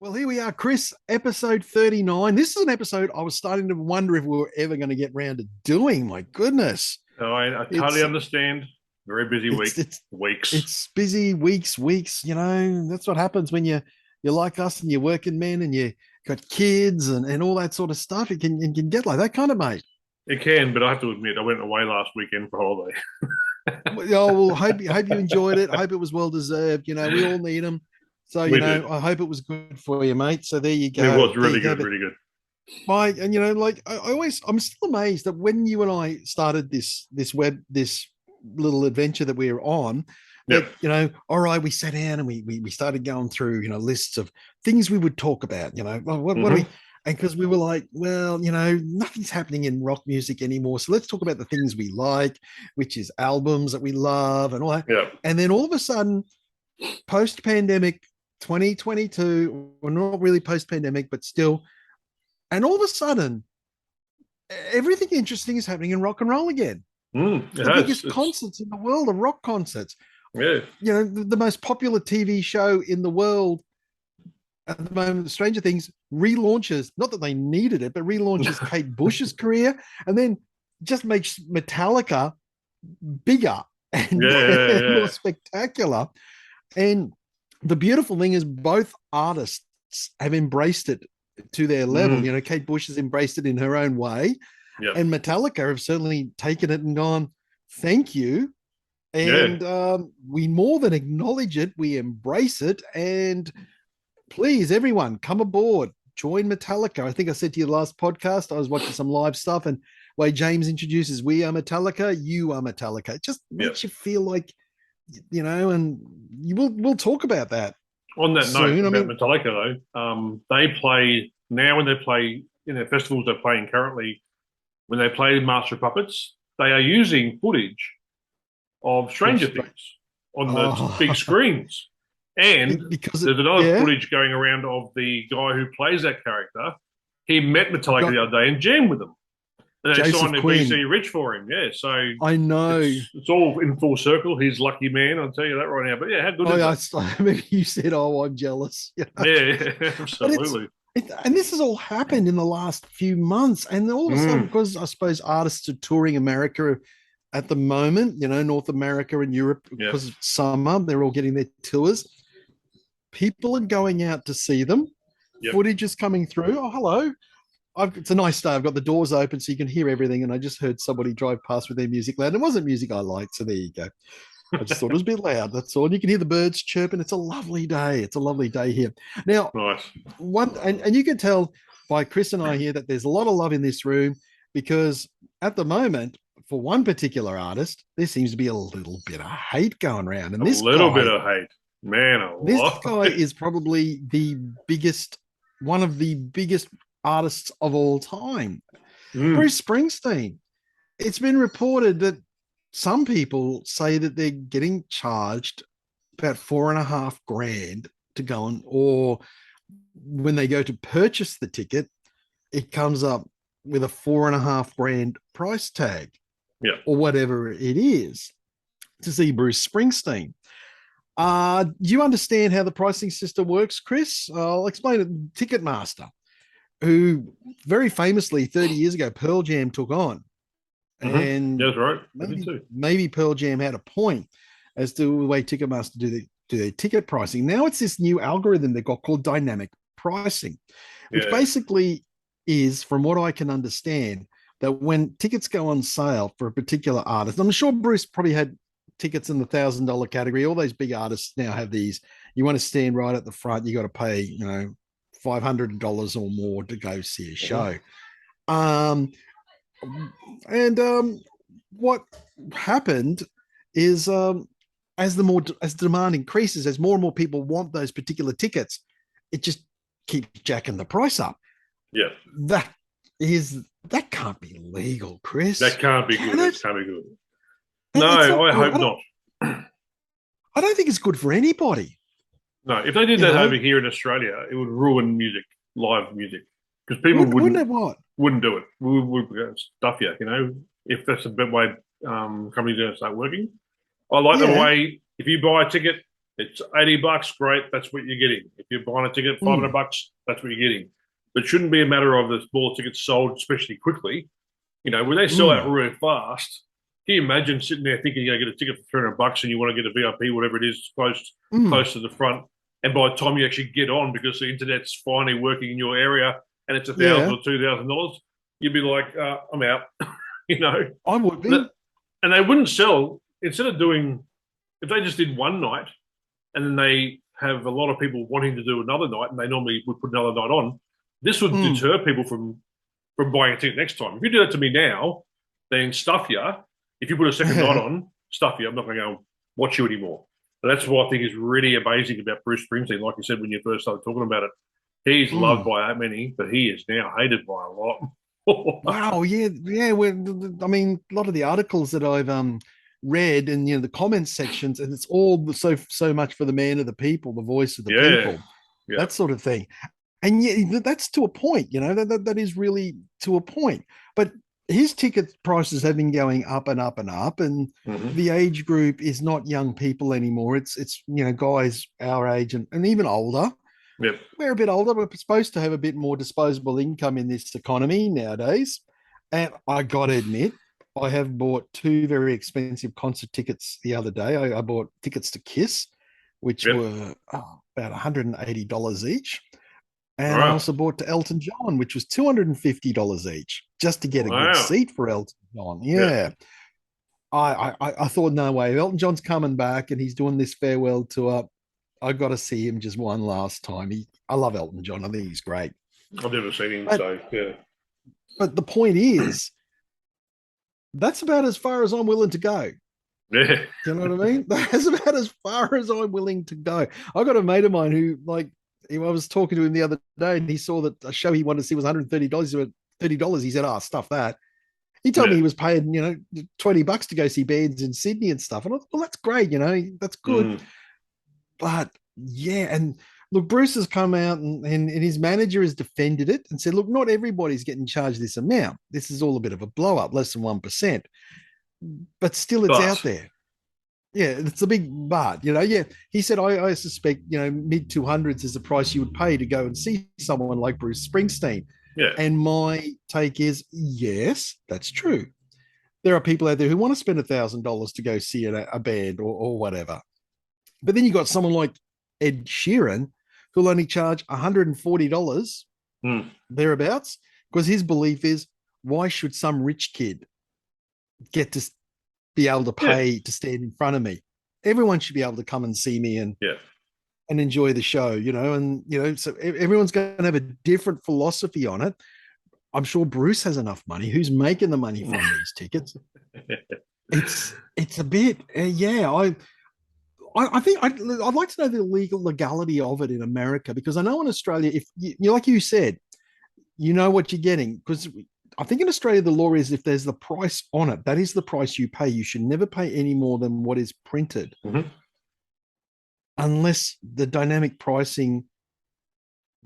Well, here we are, Chris, episode 39. This is an episode I was starting to wonder if we were ever going to get round to doing. My goodness. No, I totally It's understand. Very busy it's week, it's weeks. it's busy weeks, that's what happens when you're like us and you're working men and you got kids and all that sort of stuff. It can get like that kind of mate. It can, but I have to admit, I went away last weekend for holiday. Well, hope you enjoyed it. I hope it was well deserved. We all need them. So, We did. I hope it was good for you, mate. So there you It go. was There really you go. good, But really good. like I'm still amazed that when you and I started this little adventure that we're on, that Yep. all right, we sat down and we started going through lists of things we would talk about. Well, what do we? Hmm. And because we were like, well, nothing's happening in rock music anymore, so let's talk about the things we like, which is albums that we love and all that. Yep. And then all of a sudden, post pandemic, 2022, well, not really post pandemic, but still, and all of a sudden, everything interesting is happening in rock and roll again. It The has. biggest It's concerts in the world are rock concerts. yeah. The most popular TV show in the world at the moment, Stranger Things, relaunches, not that they needed it, but relaunches Kate Bush's career and then just makes Metallica bigger and, Yeah, yeah, and more yeah. spectacular. And the beautiful thing is both artists have embraced it to their level. Mm, Kate Bush has embraced it in her own way, yep. and Metallica have certainly taken it and gone, thank you. Yeah. And we more than acknowledge it, we embrace it. And please, everyone, come aboard, join Metallica. I think I said to you last podcast, I was watching some live stuff, and way James introduces, we are Metallica, you are Metallica. It just Yep. makes you feel like, and we'll talk about that On that note soon. I about mean, Metallica, though, they play now when they play in their festivals they're playing currently. When they play Master of Puppets, they are using footage of Stranger Things on the big oh, screens. And because there's another yeah, footage going around of the guy who plays that character. He met Metallica got the other day and jammed with them. And they signed Joseph their Quinn. BC Rich for him. Yeah, so I know. it's all in full circle. He's lucky man, I'll tell you that right now. But yeah, how good Oh, is yeah, that? maybe you said, "Oh, I'm jealous." Yeah, yeah, But absolutely. and this has all happened in the last few months, and all of a sudden, Mm, because I suppose artists are touring America at the moment, North America and Europe, yeah, because it's summer, they're all getting their tours. People are going out to see them. yep. Footage is coming through. Oh, hello. It's a nice day. I've got the doors open so you can hear everything. And I just heard somebody drive past with their music loud. It wasn't music I liked. So there you go. I just thought it was a bit loud. That's all. And you can hear the birds chirping. It's a lovely day. It's a lovely day here. Now, Nice. and you can tell by Chris and I here that there's a lot of love in this room because at the moment, for one particular artist, there seems to be a little bit of hate going around. And A little bit of hate. Man, a this lot. guy is probably one of the biggest artists of all time. Mm, Bruce Springsteen. It's been reported that some people say that they're getting charged about 4.5 grand to go on, or when they go to purchase the ticket, it comes up with a 4.5 grand price tag yeah. or whatever it is to see Bruce Springsteen. Do you understand how the pricing system works, Chris? I'll explain it. Ticketmaster, who very famously 30 years ago Pearl Jam took on, Mm-hmm. and That's right. I did maybe too. maybe Pearl Jam had a point as to the way Ticketmaster do their ticket pricing. Now it's this new algorithm they got called dynamic pricing, which Yeah. basically is, from what I can understand, that when tickets go on sale for a particular artist, I'm sure Bruce probably had tickets in the $1,000 category. All those big artists now have these. You want to stand right at the front, you got to pay, $500 or more to go see a Mm-hmm. show. Um, and what happened is, as the demand increases, as more and more people want those particular tickets, it just keeps jacking the price up. Yeah. That that can't be legal, Chris. That can't be good. Can That it? can't be good. It's No, not I good. hope not. I don't think it's good for anybody. No, if they did You that over know, here in Australia, it would ruin music, live music, because people wouldn't it? What? wouldn't do it. We would stuff you, if that's the way companies are going to start working. I like the Yeah. way if you buy a ticket It's $80, great. That's what you're getting. If you're buying a ticket, $500, that's what you're getting. But it shouldn't be a matter of the smaller tickets sold, especially quickly. When they sell out real fast, can you imagine sitting there thinking you're going to get a ticket for $300 and you want to get a VIP, whatever it is, close to the front, and by the time you actually get on, because the internet's finally working in your area, and it's $1,000 or $2,000, you'd be like, I'm out. I would be. And they wouldn't sell instead of doing if they just did one night, and then they have a lot of people wanting to do another night, and they normally would put another night on. This would deter people from buying a ticket next time. If you do that to me now, then stuff you. If you put a second night on, stuff you. I'm not going to go watch you anymore. And that's what I think is really amazing about Bruce Springsteen. Like you said when you first started talking about it, he's loved by that many, but he is now hated by a lot. Wow, yeah. I mean, a lot of the articles that I've read and the comments sections, and it's all so much for the man of the people, the voice of the people, that sort of thing. And yeah, that's to a point, that is really to a point. But his ticket prices have been going up and up and up, and the age group is not young people anymore. It's guys our age and even older. Yep. We're a bit older. We're supposed to have a bit more disposable income in this economy nowadays. And I got to admit, I have bought 2 very expensive concert tickets the other day. I bought tickets to Kiss, which were about $180 each. And I also bought to Elton John, which was $250 each, just to get a good seat for Elton John. Yeah. I thought, no way. Elton John's coming back and he's doing this farewell tour. I got to see him just one last time. I love Elton John. I think he's great. I've never seen him, so yeah. But the point is, that's about as far as I'm willing to go. Yeah. Do you know what I mean? That's about as far as I'm willing to go. I got a mate of mine who, I was talking to him the other day, and he saw that a show he wanted to see was $130. He went, $30. He said, stuff that. He told me he was paying, $20 to go see bands in Sydney and stuff. And I thought, well, that's great, that's good. But yeah, and look, Bruce has come out and his manager has defended it and said, look, not everybody's getting charged this amount. This is all a bit of a blow up, less than 1%. But still, it's out there. Yeah, it's a big but, yeah. He said, I suspect, mid 200s is the price you would pay to go and see someone like Bruce Springsteen. Yeah. And my take is, yes, that's true. There are people out there who want to spend $1,000 to go see a band or whatever. But then you got someone like Ed Sheeran who'll only charge $140 thereabouts, because his belief is, why should some rich kid get to be able to pay to stand in front of me? Everyone should be able to come and see me and enjoy the show, and so everyone's going to have a different philosophy on it. I'm sure Bruce has enough money. Who's making the money from these tickets? It's a bit, I think I'd like to know the legality of it in America, because I know in Australia, if you like you said, you know what you're getting, because I think in Australia the law is if there's the price on it, that is the price you pay. You should never pay any more than what is printed, unless the dynamic pricing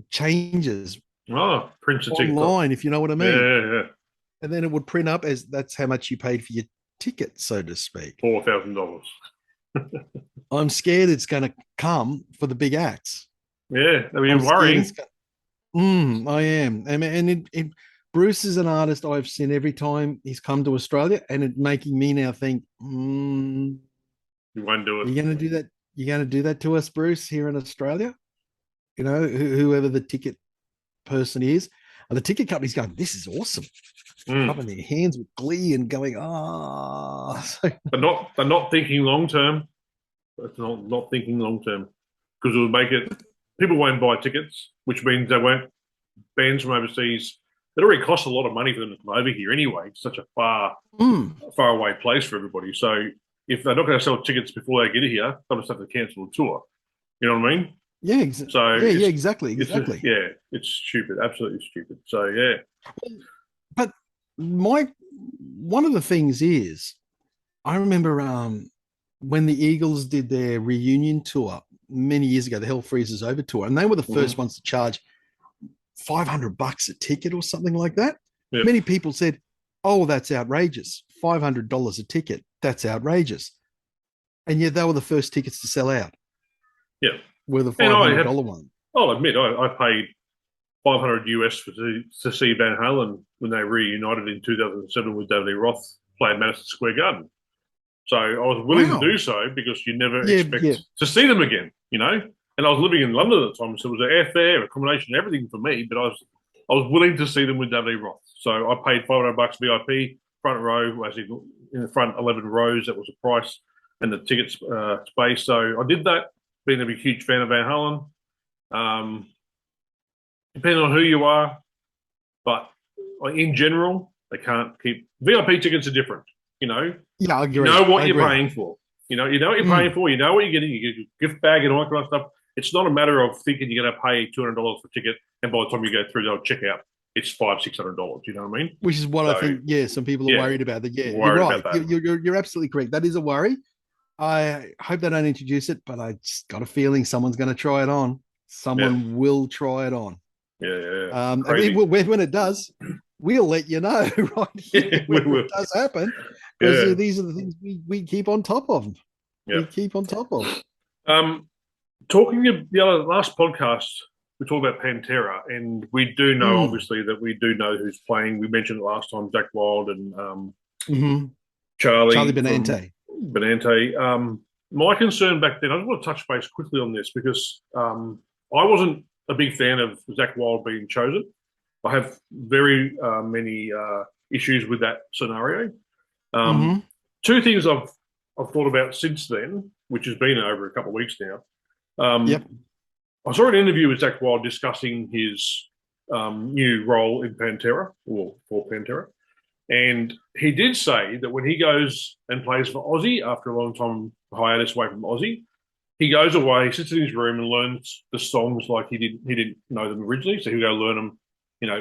changes prints online, if you know what I mean. Yeah. And then it would print up as that's how much you paid for your ticket, so to speak. $4,000. I'm scared it's going to come for the big acts. Yeah, I mean, worrying. I am. And Bruce is an artist I've seen every time he's come to Australia, and it making me now think, you won't do it. You're going to do that? You're going to do that to us, Bruce, here in Australia? Whoever the ticket person is, and the ticket company's going, this is awesome. Rubbing their hands with glee and going, They're not thinking long term. It's not thinking long term, because it will make it. People won't buy tickets, which means they won't. Bands from overseas. It already costs a lot of money for them to come over here anyway. It's such a far away place for everybody. So if they're not going to sell tickets before they get here, they'll just have to cancel the tour. You know what I mean? Yeah. Exactly. It's stupid. Absolutely stupid. So yeah. But one of the things is, I remember when the Eagles did their reunion tour many years ago, the Hell Freezes Over tour, and they were the first ones to charge $500 a ticket or something like that. Yep. Many people said, oh, that's outrageous. $500 a ticket. That's outrageous. And yet they were the first tickets to sell out. Yeah. Were the And $500 one. I'll admit, I paid 500 US to see Van Halen when they reunited in 2007 with David Lee Roth playing Madison Square Garden. So I was willing to do Wow. so because you never Yeah, yeah. expect to see them again, you know. And I was living in London at the time, so it was airfare, accommodation, everything for me. But I was willing to see them with David Lee Roth. So I paid $500 VIP, front row, actually in the front 11 rows. That was the price and the ticket space. So I did that. Being a huge fan of Van Halen. Um, Depending on who you are, but in general, they can't keep VIP tickets are different. You know, Yeah, I you know agree. what I you're agree. paying for. You know what you're paying Mm. for. You know what you're getting. You get your gift bag and all that kind of stuff. It's not a matter of thinking you're going to pay $200 for a ticket, and by the time you go through, they'll check out. It's $500-600. You know what I mean? Which is what I So think. Yeah, some people are yeah, worried about that. Yeah, you're worried about right. that. You're absolutely correct. That is a worry. I hope they don't introduce it, but I just got a feeling someone's going to try it on. Yeah, Someone will try it on. yeah. And Crazy. when it does, we'll let you know right Yeah, here we when it will. does happen, because Yeah, these are the things we keep on top of. yeah. We keep on top of. Um, Talking of the other last podcast, we talked about Pantera, and we do know Mm. obviously that we do know who's playing. We mentioned it last time, Zakk Wild and Mm-hmm. Charlie Charlie from Benante. Benante. My concern back then, I just want to touch base quickly on this because I wasn't a big fan of Zakk Wild being chosen. I have very many issues with that scenario. Um, Mm-hmm. Two things I've thought about since then, which has been over a couple of weeks now. Yep. I saw an interview with Zakk Wild discussing his new role in Pantera, or for Pantera. And he did say that when he goes and plays for Aussie after a long time hiatus away from Aussie, he goes away, he sits in his room and learns the songs like he didn't know them originally. So he'll go learn them,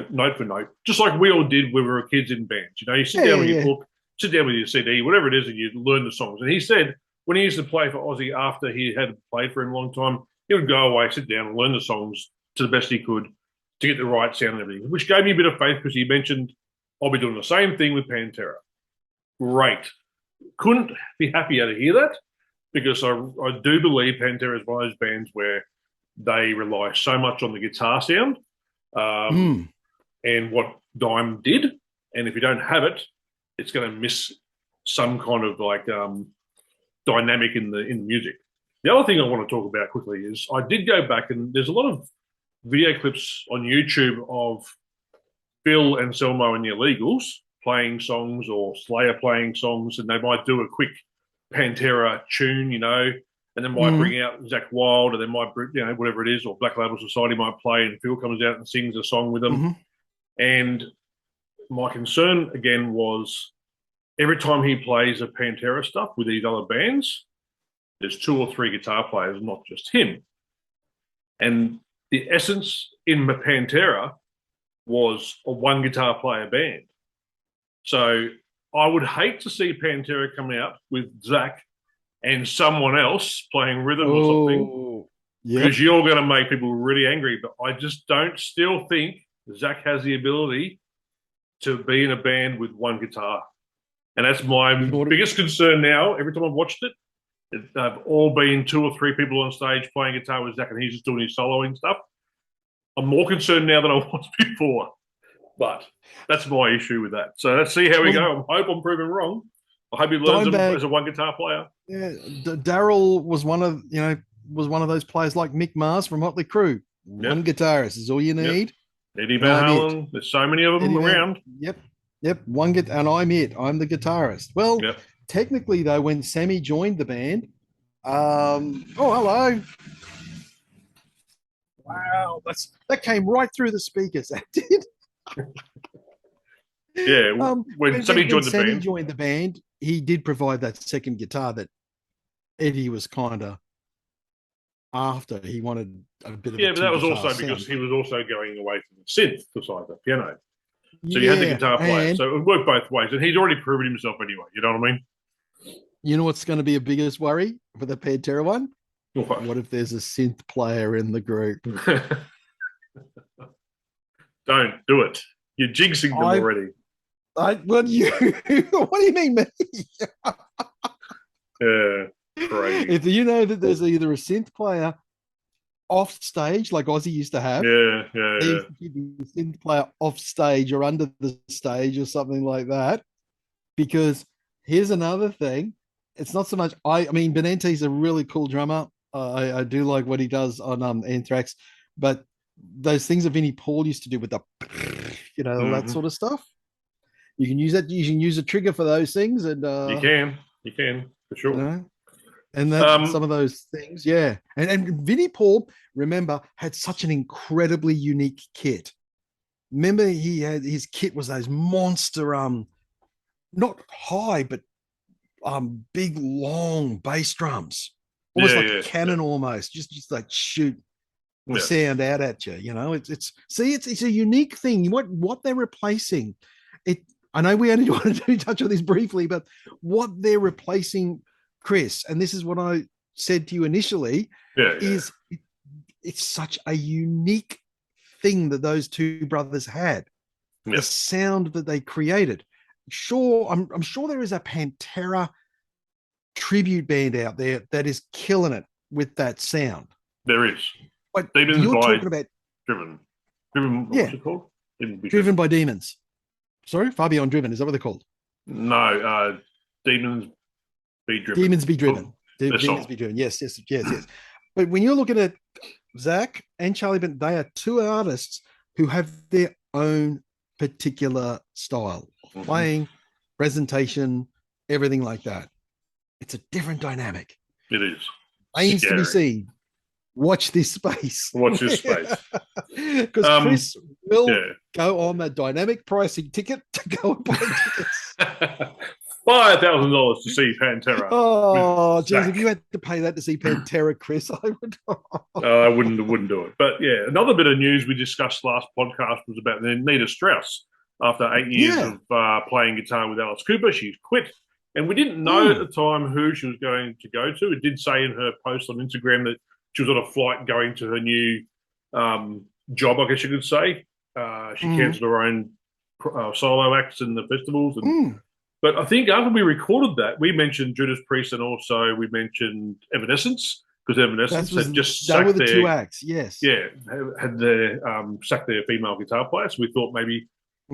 note for note, just like we all did when we were kids in bands. You sit Yeah, down yeah, with your yeah. book, sit down with your CD, whatever it is, and you learn the songs. And he said when he used to play for Aussie after he had played for him a long time, he would go away, sit down, and learn the songs to the best he could to get the right sound and everything, which gave me a bit of faith because he mentioned I'll be doing the same thing with Pantera. Great. Couldn't be happier to hear that because I do believe Pantera is one of those bands where they rely so much on the guitar sound um, Mm. and what Dime did. And if you don't have it, it's going to miss some kind of dynamic in the music. The other thing I want to talk about quickly is I did go back and there's a lot of video clips on YouTube of Phil and Selmo and the Illegals playing songs or Slayer playing songs, and they might do a quick Pantera tune, and then might Mm. bring out Zakk Wild, and then might, whatever it is, or Black Label Society might play, and Phil comes out and sings a song with them. Mm-hmm. And my concern again was every time he plays a Pantera stuff with these other bands, there's two or three guitar players, not just him. And the essence in Pantera was a one guitar player band. So I would hate to see Pantera come out with Zakk and someone else playing rhythm or something Oh, because yep. you're going to make people really angry. But I just don't still think Zakk has the ability to be in a band with one guitar. And that's my You know what? biggest concern now. Every time I've watched it, they've all been two or three people on stage playing guitar with Zakk and he's just doing his soloing stuff. I'm more concerned now than I was before. But that's my issue with that. So let's see how we Well, go. I hope I'm proven wrong. I hope he learns him Dimebag, as a one guitar player. yeah, Daryl was one of those players like Mick Mars from Motley Crue. One Yep, guitarist is all you yep. need, Eddie and Van I'm it. Halen. There's so many of them Eddie Van, around. yep, yep, one get, and I'm it. I'm the guitarist. Well, Yep. technically though, when Sammy joined the band, oh hello, wow, that came right through the speakers. That did. Yeah. When When somebody joined the Sammy band. joined the band, he did provide that second guitar that Eddie was kind of after. He wanted a bit of a Yeah, but that two was guitar also because sound. he was also going away from the synth beside the piano. So you had the Yeah, guitar player. and So it worked both ways. And he'd already proven himself anyway. You know what I you know what's going to be a biggest worry for the Pantera one? mean? What? What if there's a synth player in the group? Don't do it. You're jinxing them I, already. what you, what do you mean, me? Yeah. Crazy. If you know that there's either a synth player off stage, like Ozzy used to have. Yeah, yeah, They yeah. used to keep the synth player off stage or under the stage or something like that. Because here's another thing. It's not so much I mean Benenti's a really cool drummer. I do like what he does on Anthrax, but those things that Vinnie Paul used to do with the all that Hmm. sort of stuff. You can use that. You can use a trigger for those things, and You can for sure. know, and that some Um, of those things, yeah. And Vinnie Paul, remember, had such an incredibly unique kit. Remember, he had his kit was those monster, not high, but big long bass drums, almost yeah, like a yeah, yeah, cannon, almost just like shoot the yeah. sound out at you. It's see, it's a unique thing. What they're replacing, it. I know we only wanted to touch on this briefly, but what they're replacing, Chris, and this is what I said to you initially, Yeah, yeah, is it's such a unique thing that those two brothers had. yeah. The sound that they created. Sure, I'm sure there is a Pantera tribute band out there that is killing it with that sound. There is But Demons you're by talking about, Driven. Driven. What's yeah, it called? Demons be driven Driven. by demons. Sorry, far beyond driven. Is that what they're called? No, Demons be Driven. Demons be driven. Oh, their Demons song. be driven. Yes, yes, yes, yes. But when you're looking at Zakk and Charlie Bent, they are two artists who have their own particular style of Hmm. playing, presentation, everything like that. It's a different dynamic. It is Remains to be scary. seen. Watch this space. Watch this space. Because Chris will Yeah. go on that dynamic pricing ticket to go and buy tickets. $5,000 to see Pantera with Oh, geez, if Zakk. you had to pay that to see Pantera, Chris, I would. I wouldn't do it. But yeah, another bit of news we discussed last podcast was about Nita Strauss. After 8 years Yeah. of playing guitar with Alice Cooper, she's quit. And we didn't know at the Mm. time who she was going to go to. It did say in her post on Instagram that she was on a flight going to her new job, I guess you could say. She Mm. cancelled her own solo acts in the festivals. Mm. But I think after we recorded that, we mentioned Judas Priest and also we mentioned Evanescence because That Evanescence was had just they were sacked the their two acts. Yes. yeah, had their sacked their female guitar player. So we thought maybe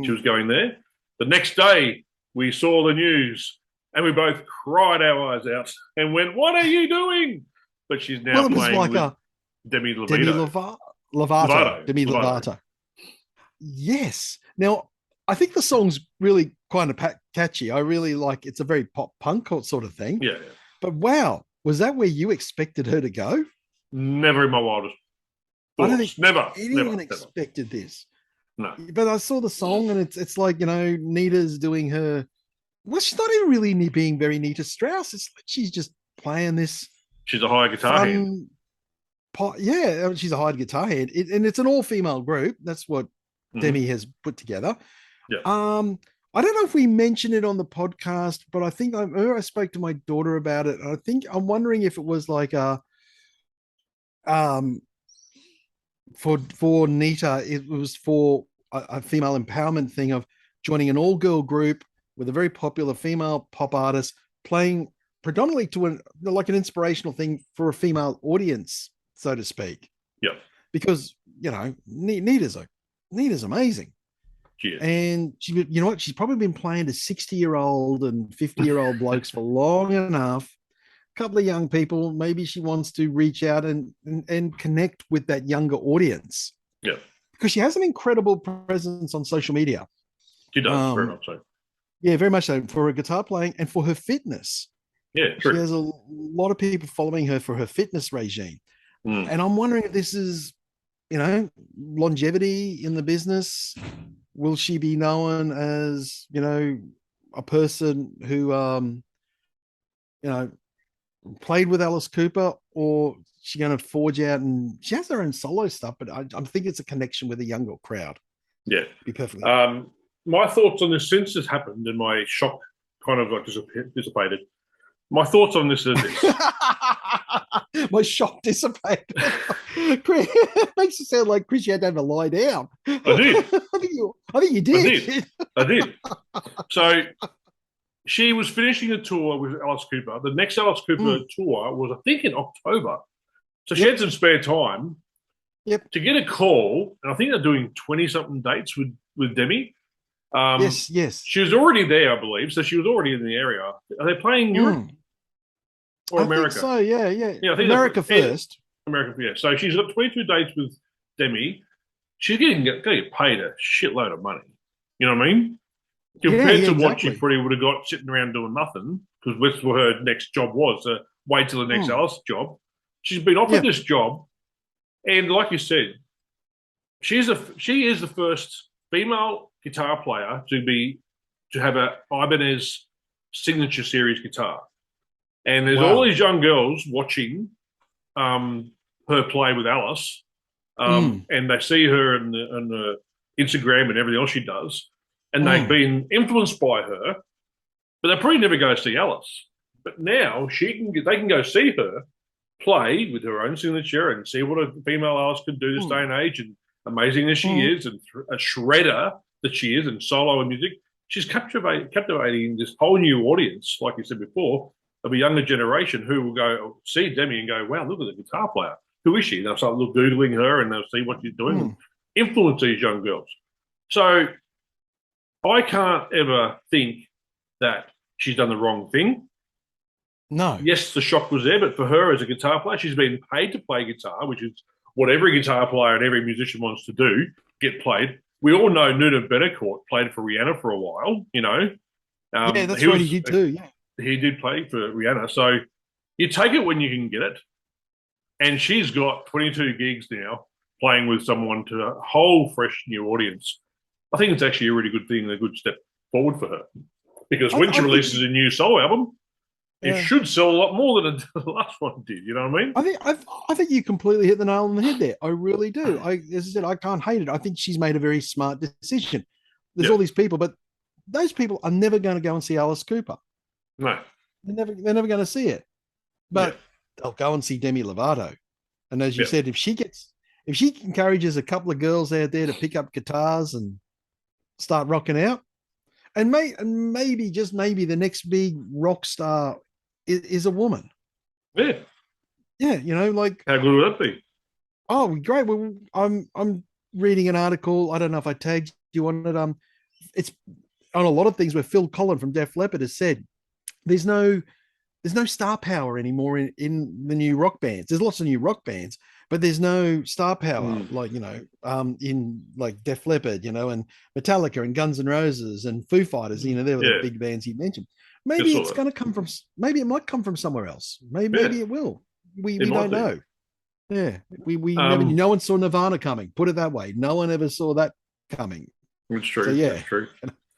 she was Mm. going there. The next day, we saw the news and we both cried our eyes out and went, "What are you doing?" But she's now Well, it was playing like with a Demi Demi Lovato. Lovato. Lovato. Demi Lovato. Lovato. Yes. Now, I think the song's really kind of catchy. I really like it's a very pop punk sort of thing. Yeah, yeah. But wow, was that where you expected her to go? Never in my wildest I don't think thoughts. Never, never, anyone never. expected this. No. But I saw the song and it's like, Nita's doing her, well, she's not even really being very Nita Strauss. It's like she's just playing this She's a high guitar hand. fun pot. Yeah, she's a hired guitar hand. And it's an all-female group. That's what Mm-hmm. Demi has put together. Yeah. I don't know if we mentioned it on the podcast, but I think I spoke to my daughter about it. I think I'm wondering if it was like a um for Nita, it was for a female empowerment thing of joining an all-girl group with a very popular female pop artist playing predominantly to like an inspirational thing for a female audience, so to speak. Yeah. Because Nita's amazing. She is. And you know what? She's probably been playing to 60-year-old and 50-year-old blokes for long enough. A couple of young people, maybe she wants to reach out and connect with that younger audience. Yeah. Because she has an incredible presence on social media. She does, very much so. Yeah, very much so for her guitar playing and for her fitness. Yeah, She true. has a lot of people following her for her fitness regime. Mm. And I'm wondering if this is, longevity in the business. Will she be known as, a person who, played with Alice Cooper, or she going to forge out and she has her own solo stuff, but I'm thinking it's a connection with a younger crowd. Yeah. To be perfectly. My thoughts on this since this happened and my shock kind of like dissipated. My thoughts on this are this. My shock dissipated. Chris, it makes it sound like Chris, you had to have a lie down. I did. I think you did. I did. So she was finishing a tour with Alice Cooper. The next Alice Cooper tour was, I think, in October. So she had some spare time. Yep. to get a call, and I think they're doing 20 something dates with Demi. Um, Yes. Yes. she was already there, I believe, so she was already in the area. Are they playing Europe Mm, or I think America? so. Yeah. Yeah. Yeah, I think America they're first. America. Yeah, so she's got 22 dates with Demi. She's getting paid a shitload of money. You know what I mean? Yeah. Compared Yeah. to what she Exactly. probably would have got sitting around doing nothing, because that's what her next job was. Wait till the next Mm, Alice job. She's been offered yeah. this job, and like you said, she is the first female guitar player to have a Ibanez signature series guitar. And there's all Wow. these young girls watching her play with Alice, Mm, and they see her in the Instagram and everything else she does, and they've mm, been influenced by her, but they probably never go see Alice. But now they can go see her play with her own signature and see what a female Alice can do this day mm, and age, and amazing as she mm. is, and a shredder that she is, and solo and music. She's captivating this whole new audience, like you said before, of a younger generation who will go see Demi and go, "Wow, look at the guitar player. Who is she?" And they'll start googling her and they'll see what she's doing and Mm. influence these young girls. So I can't ever think that she's done the wrong thing. No. Yes, the shock was there, but for her as a guitar player, she's been paid to play guitar, which is what every guitar player and every musician wants to do, get played. We all know Newton Betancourt played for Rihanna for a while, you know. Yeah, that's He right. He was did too. Yeah. he did play for Rihanna, so you take it when you can get it. And she's got 22 gigs now playing with someone to a whole fresh new audience. I think it's actually a really good thing and a good step forward for her because when she I think. releases a new solo album, it Yeah. should sell a lot more than the last one did. You know what I mean? I think you completely hit the nail on the head there. I really do. As I said, I can't hate it. I think she's made a very smart decision. There's Yeah. all these people, but those people are never going to go and see Alice Cooper. No. They're never going to see it. Yeah. But they'll go and see Demi Lovato. And as you Yeah. said, if she encourages a couple of girls out there to pick up guitars and start rocking out, and maybe just maybe the next big rock star is a woman. Yeah. Yeah, like, How good would that be? oh, great. Well, I'm reading an article. I don't know if I tagged you on it. It's on a lot of things where Phil Collin from Def Leppard has said there's no there's no star power anymore in the new rock bands. There's lots of new rock bands, but there's no star power Mm. like in like Def Leppard, and Metallica and Guns N' Roses and Foo Fighters. They were the Yeah. big bands he mentioned. Just Maybe saw it's that. going to come from. Maybe it might come from somewhere else. Yeah. Maybe it will. We It we might don't do. know. Yeah, we never. Um, No one saw Nirvana coming. Put it that way. No one ever saw that coming. it's So true. It's yeah, true.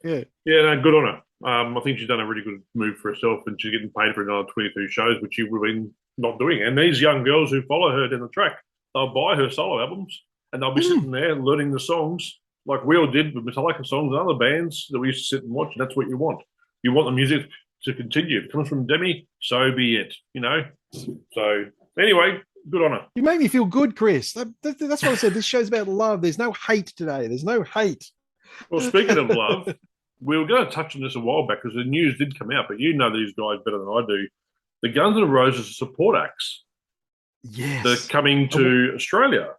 yeah. Yeah, no, good on her. I think she's done a really good move for herself, and she's getting paid for another 22 shows, which she would have been not doing. And these young girls who follow her down the track, they'll buy her solo albums, and they'll be Mm. sitting there learning the songs like we all did with Metallica songs and other bands that we used to sit and watch. And that's what you want. You want the music to continue. If it comes from Demi, so be it. So anyway, good on her. You make me feel good, Chris. That's what I said. This show's about love. There's no hate today. There's no hate. Well, speaking of love, we were going to touch on this a while back because the news did come out, but you know these guys better than I do. The Guns N' Roses support acts that are Yes. coming to Australia,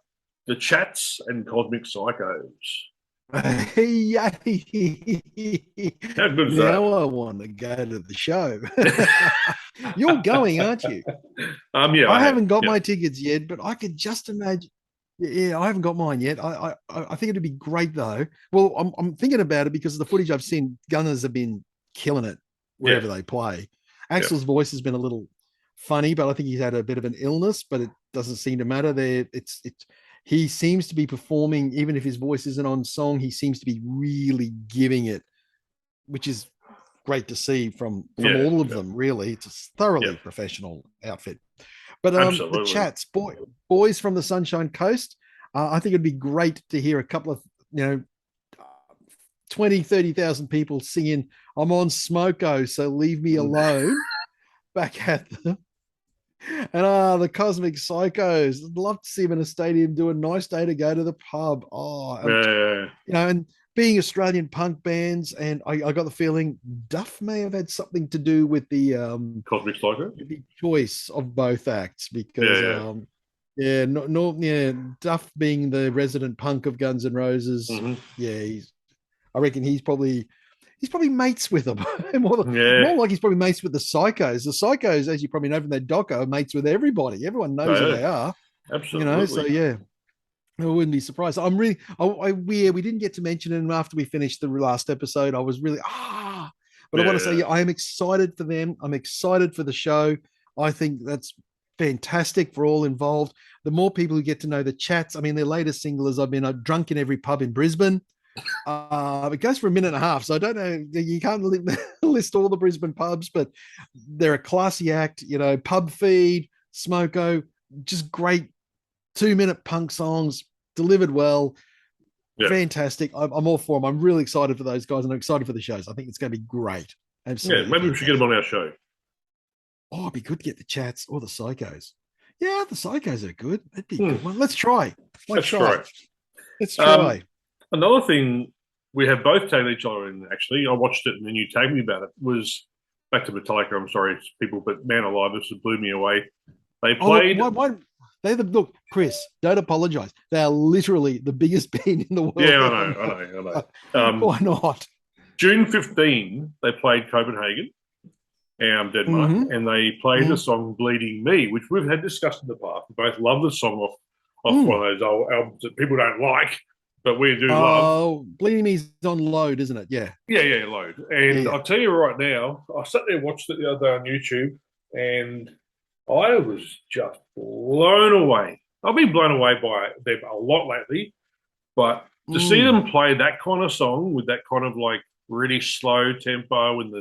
the Chats and Cosmic Psychos. Yay. How good is that? Now I want to go to the show. You're going, aren't you? Yeah, I I am. haven't got Yeah, my tickets yet, but I could just imagine. Yeah, I haven't got mine yet. I think it'd be great though. Well, I'm thinking about it because of the footage I've seen. Gunners have been killing it yeah, wherever they play. yeah, Axel's voice has been a little funny, but I think he's had a bit of an illness, but it doesn't seem to matter. There, it's he seems to be performing, even if his voice isn't on song. He seems to be really giving it, which is great to see from yeah, all of yeah, them. Really, it's a yeah. thoroughly professional outfit. But the Absolutely. chats, boys from the Sunshine Coast, I think it'd be great to hear a couple of 20, 30,000 people singing "I'm on Smoko, so leave me alone" back at them. And the Cosmic Psychos, I'd love to see them in a stadium. Do a nice day to go to the pub. Yeah, And being Australian punk bands, and I got the feeling Duff may have had something to do with Cosmic Psycho. the choice of both acts Yeah, because yeah, Yeah, yeah, Duff being the resident punk of Guns N' Roses. Hmm. Yeah, I reckon he's probably mates with them. More Yeah, like he's probably mates with the psychos. The psychos, as you probably know from their doco, are mates with everybody. Everyone knows who so they are, so absolutely. yeah. I wouldn't be surprised. I'm really, we didn't get to mention him after we finished the last episode. I was really, but I want to say, Yeah, yeah, I am excited for them. I'm excited for the show. I think that's fantastic for all involved. The more people who get to know the chats, I mean, their latest single is I've been drunk in every pub in Brisbane. It goes for a minute and a half, so I don't know. You can't list all the Brisbane pubs, but they're a classy act. Pub feed, smoko, just great 2-minute punk songs delivered well. yeah, Fantastic. I'm all for them. I'm really excited for those guys, and I'm excited for the shows. I think it's going to be great. yeah. Absolutely Maybe we should get him fantastic. on our show. Oh, it'd be good to get the chats or the psychos. Yeah, the psychos are good. That'd be a Hmm, good one. Let's try. Let's that's try. great. Let's Um, try. Another thing we have both tagged each other in. Actually, I watched it and then you tagged me about it. Was back to Metallica. I'm sorry, people, but man alive, this blew me away. They Oh, look, played. look, Chris, don't apologize. They are literally the biggest band in the Yeah, world I at the know, I moment. know, I know. Why not? June 15, they played Copenhagen, Denmark, Mm-hmm. and they played the Mm-hmm. song "Bleeding Me," which we've had discussed in the past. We both love the song off one Mm. of those old albums that people don't like, but we do love. Oh, Bleeding Me's on load, isn't it? Yeah. Yeah, yeah, load. Yeah, And yeah. I'll tell you right now, I sat there and watched it the other day on YouTube, and I was just blown away. I've been blown away by them a lot lately, but to see Mm. them play that kind of song with that kind of like really slow tempo and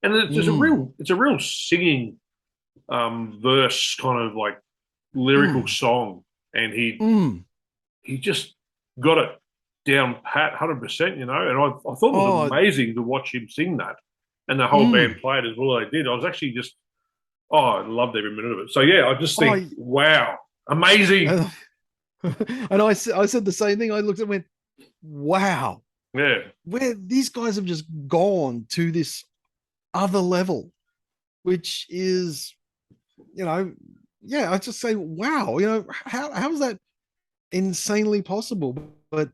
Mm. it's a real singing verse kind of like lyrical Mm. song, and Mm. he just got it down pat 100%, and I thought it was Oh, amazing to watch him sing that, and the whole band mm. played as well as they did. I was actually just I loved every minute of it. So yeah, I just Oh, think wow, amazing. and I said the same thing. I looked and went, wow, Yeah, where these guys have just gone to this other level, which is, yeah, I just say, wow, how is that insanely possible? But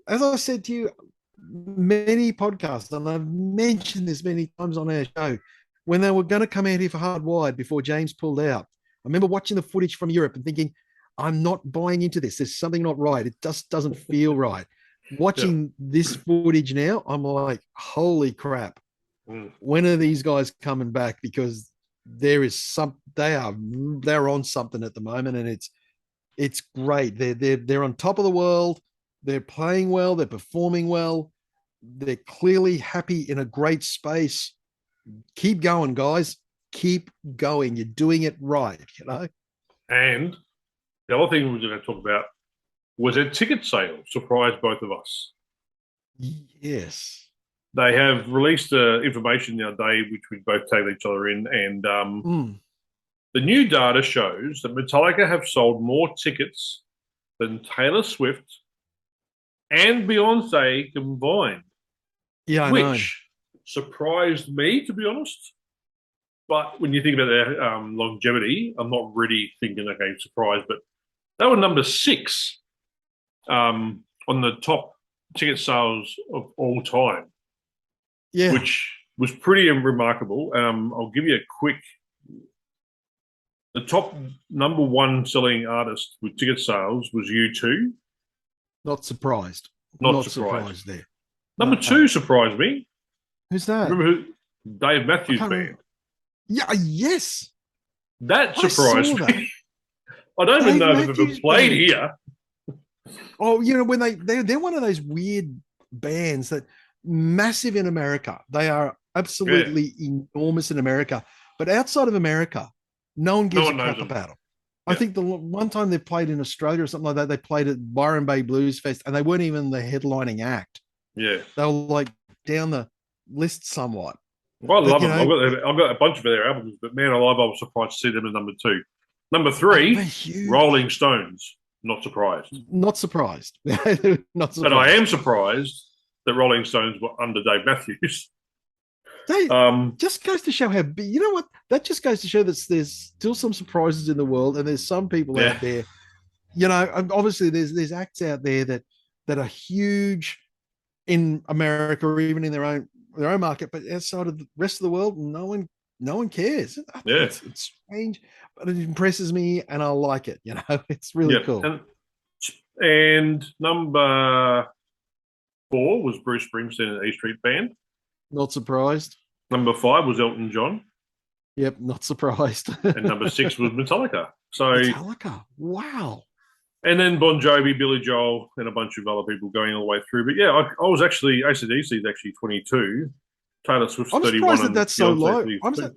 as I said to you, many podcasts, and I've mentioned this many times on our show, when they were going to come out here for Hardwired before James pulled out, I remember watching the footage from Europe and thinking, I'm not buying into this. There's something not right. It just doesn't feel right. yeah. Watching this footage now, I'm like, holy crap. Mm. When are these guys coming back? Because they're on something at the moment, and it's great. They're on top of the world. They're playing well. They're performing well. They're clearly happy in a great space. Keep going, guys. Keep going. You're doing it right. And the other thing we were going to talk about was a ticket sale. Surprised both of us. Yes. They have released information the other day, which we both tagged each other in, and Mm. the new data shows that Metallica have sold more tickets than Taylor Swift and Beyonce combined, Yeah, I know. which surprised me, to be honest. But when you think about their longevity, I'm not really thinking, okay, surprised, but they were number six on the top ticket sales of all time, Yeah. which was pretty remarkable. I'll give you a quick. The top number one selling artist with ticket sales was U2. Not surprised. Not Not surprised. surprised there. Number No. two surprised me. Who's that? Remember who? Dave I Matthews can't Band. remember. Yeah, yes. That I saw surprised that. me. I don't even Dave know if they've ever Matthews played Band. here. Oh, when they're one of those weird bands that massive in America. They are Yeah, absolutely enormous in America, but outside of America, no one no gives a one knows crap them. about them. I Yeah, think the one time they played in Australia or something like that, they played at Byron Bay Blues Fest, and they weren't even the headlining act. yeah. They were like down the list somewhat. Well, I But love them. I've got a bunch of their albums, but man alive, I was surprised to see them as number two. Number oh, they're three, Rolling huge. Stones. Not surprised. Not surprised. Not But I am surprised. surprised that Rolling Stones were under Dave Matthews. They Um, just goes to show how big, you know what? That just goes to show that there's still some surprises in the world, and there's some people yeah, out there obviously there's acts out there that are huge in America or even in their own market, but outside of the rest of the world, no one cares. I think Yeah, it's strange, but it impresses me and I like it. It's really yeah. cool. And number four was Bruce Springsteen and E Street Band. Not surprised. Number five was Elton John, Yep, not surprised. and number six was Metallica. So, Metallica. Wow. and then Bon Jovi, Billy Joel, and a bunch of other people going all the way through. But yeah, I was actually AC/DC is actually 22, Taylor Swift's I'm 31, surprised that and that's so Beyonce low. 32.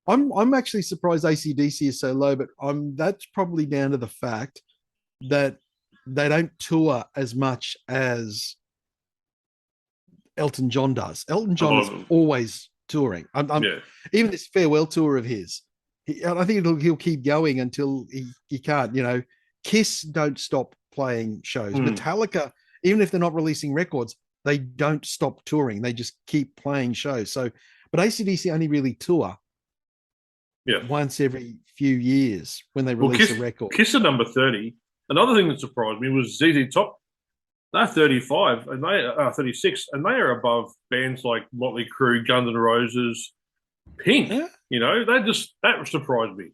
I'm actually surprised AC/DC is so low, but that's probably down to the fact that they don't tour as much as Elton John does. Elton A John lot is of them. always touring. Yeah, Even this farewell tour of his. I think he'll keep going until he can't. Kiss don't stop playing shows. mm, Metallica, even if they're not releasing records, they don't stop touring. They just keep playing shows. So, but AC/DC only really tour yeah. once every few years when they Well, release a record. Kiss at number 30. Another thing that surprised me was ZZ Top. They're 35 and they are 36, and they are above bands like Motley Crue, Guns N' Roses, Pink. Yeah. That surprised me.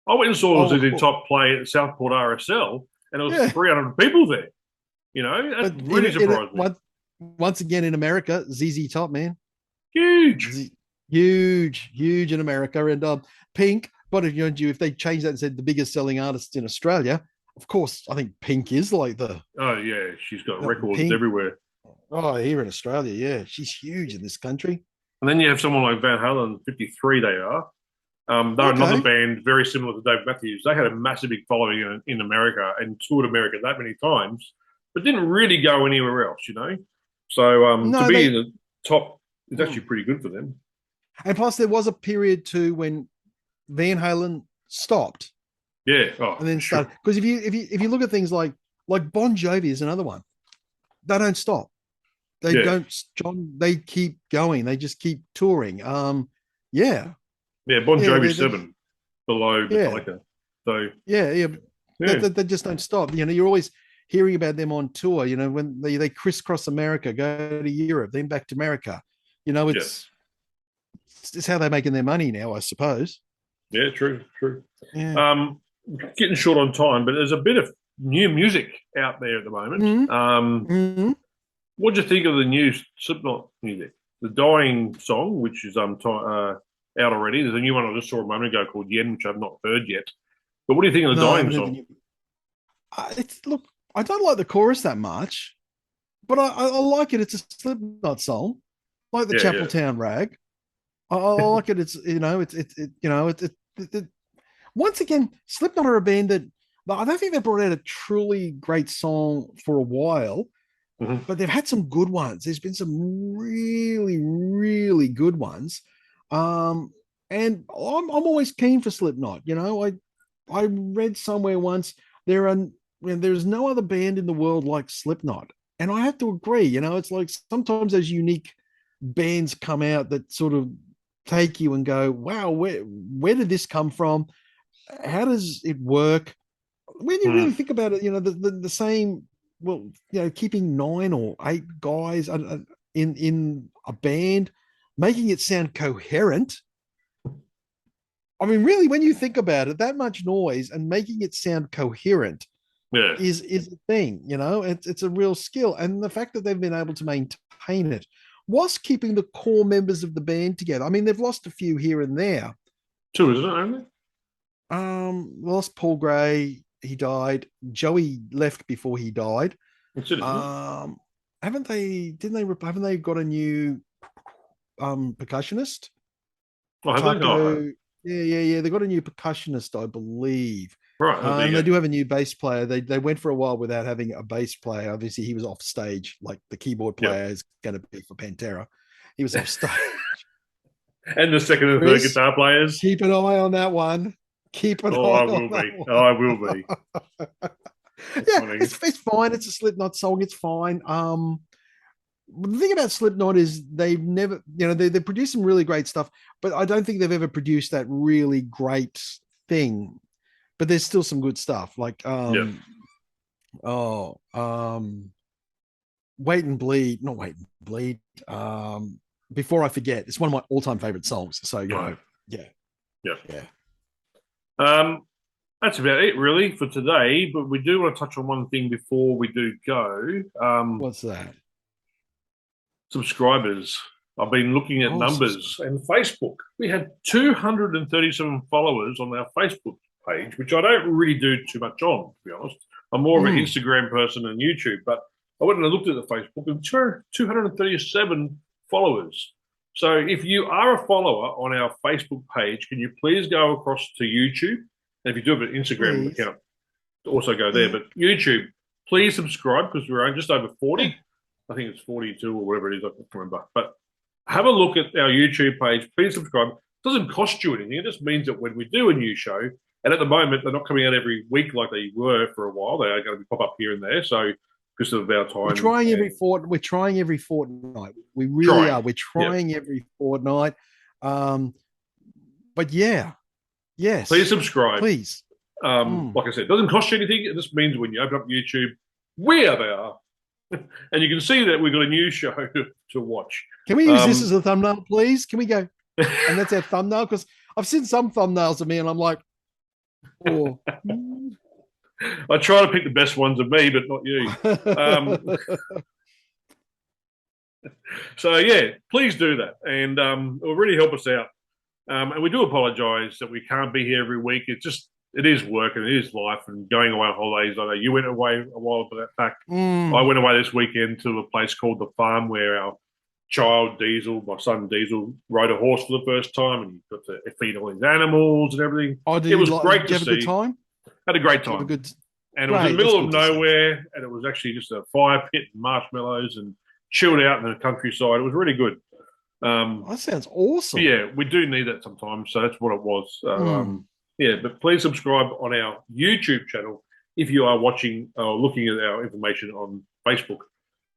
I went and saw Oh, ZZ Top play at Southport RSL, and there was yeah. 300 people there. But That really surprised me. once again in America, ZZ Top, man, Huge. huge in America, and Pink. But if they changed that and said the biggest selling artist in Australia, of course, I think Pink is like Oh yeah, she's got records Pink. everywhere. Oh, here in Australia, yeah, she's huge in this country. And then you have someone like Van Halen, 53. They are. They're another Okay, band very similar to Dave Matthews. They had a massive big following in America and toured America that many times, but didn't really go anywhere else. So to no, be they in the top is mm. actually pretty good for them. And plus there was a period too when Van Halen stopped Yeah. Oh, and then sure. started. Because if you look at things like Bon Jovi is another one, they don't stop. They Yeah. don't, John. They keep going. They just keep touring. Yeah, Yeah. Bon yeah, Jovi 7 below yeah, Metallica. So yeah. yeah. They just don't stop. You're always hearing about them on tour. When they crisscross America, go to Europe, then back to America. You know, Yeah. it's how they're making their money now, I suppose. Yeah. True. True. Yeah. Um, Getting short on time, but there's a bit of new music out there at the moment. Mm-hmm. Mm-hmm. What do you think of the new Slipknot music? The Dying song, which is out already. There's a new one I just saw a moment ago called Yen, which I've not heard yet. But what do you think of the No, Dying song? look. I don't like the chorus that much, but I like it. It's a Slipknot song, like the Yeah, Chapel yeah. Town Rag. I like it. It's once again, Slipknot are a band that I don't think they brought out a truly great song for a while, Mhm. but they've had some good ones. There's been some really, really good ones. And I'm always keen for Slipknot. I read somewhere once there's no other band in the world like Slipknot. And I have to agree, it's like sometimes those unique bands come out that sort of take you and go, wow, where did this come from? How does it work? When you really Mm. think about it, the same, well, keeping 9 or 8 guys in a band, making it sound coherent. I mean, really, when you think about it, that much noise and making it sound coherent Yeah. is a thing. It's a real skill, and the fact that they've been able to maintain it whilst keeping the core members of the band together. I mean, they've lost a few here and there. Two, isn't it, only? Lost Paul Gray. He died. Joey left before he died. That's it, isn't it? Haven't they? Didn't they? Haven't they got a new percussionist? Oh, have they? Oh, Taco. Yeah. They got a new percussionist, I believe. right. Oh, there And you they go. do have a new bass player. They went for a while without having a bass player. Obviously, he was off stage, like the keyboard Yep. player is going to be for Pantera. He was off stage. And the second and third Chris, guitar players. keep an eye on that one. Keep an eye Oh, I on will that be. one. Oh, I will be. That's Yeah, funny. it's fine. It's a Slipknot song. It's fine. The thing about Slipknot is they've never, they produce some really great stuff, but I don't think they've ever produced that really great thing but there's still some good stuff. Like Yeah. oh Wait and Bleed, not Wait and Bleed. Before I Forget, it's one of my all-time favorite songs. So Right. yeah, Yeah. yeah. Um, that's about it really for today. But we do want to touch on one thing before we do go. What's that? Subscribers. I've been looking at Oh, numbers and Facebook. We had 237 followers on our Facebook page, which I don't really do too much on, to be honest. I'm more of an Instagram person and YouTube, but I went and looked at the Facebook and 237 followers. So if you are a follower on our Facebook page, can you please go across to YouTube? And if you do have an Instagram please. account, also go there. But YouTube, please subscribe because we're just over 40. I think it's 42 or whatever it is. I can't remember. But have a look at our YouTube page. Please subscribe. It doesn't cost you anything. It just means that when we do a new show, and at the moment they're not coming out every week like they were for a while. They are going to pop up here and there. So because of our time, We're trying every fortnight. We really are. We're trying every fortnight. But yeah, yes. Please subscribe. Please. Like I said, it doesn't cost you anything. It just means when you open up YouTube, where they are. And you can see that we've got a new show to watch. Can we use this as a thumbnail, please? Can we go? And that's our thumbnail, because I've seen some thumbnails of me and I'm like, oh. I try to pick the best ones of me, but not you. So yeah, please do that, and it will really help us out. And we do apologise that we can't be here every week. It is work and it is life, and going away on holidays. I know you went away a while back. I went away this weekend to a place called the Farm, where our child Diesel, my son Diesel, rode a horse for the first time, and he got to feed all his animals and everything. It was great to see. Have a good time? Had a great time. And it was in the middle of nowhere, and it was actually just a fire pit and marshmallows and chilled out in the countryside. It was really good. That sounds awesome. Yeah, we do need that sometimes, so that's what it was. Yeah, but please subscribe on our YouTube channel if you are watching or looking at our information on Facebook.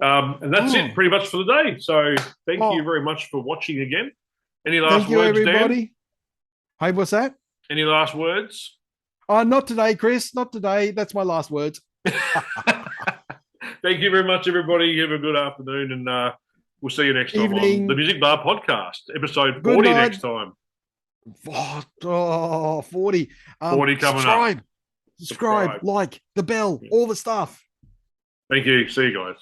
And that's it pretty much for the day. So thank you very much for watching again. Any last words, everybody? Dan? Hey, what's that? Any last words? Not today, Chris. Not today. That's my last words. Thank you very much, everybody. Have a good afternoon, and we'll see you next time on the Music Bar Podcast, episode 40 next time. 40. 40 coming up. Subscribe, like, the bell, all the stuff. Thank you. See you guys.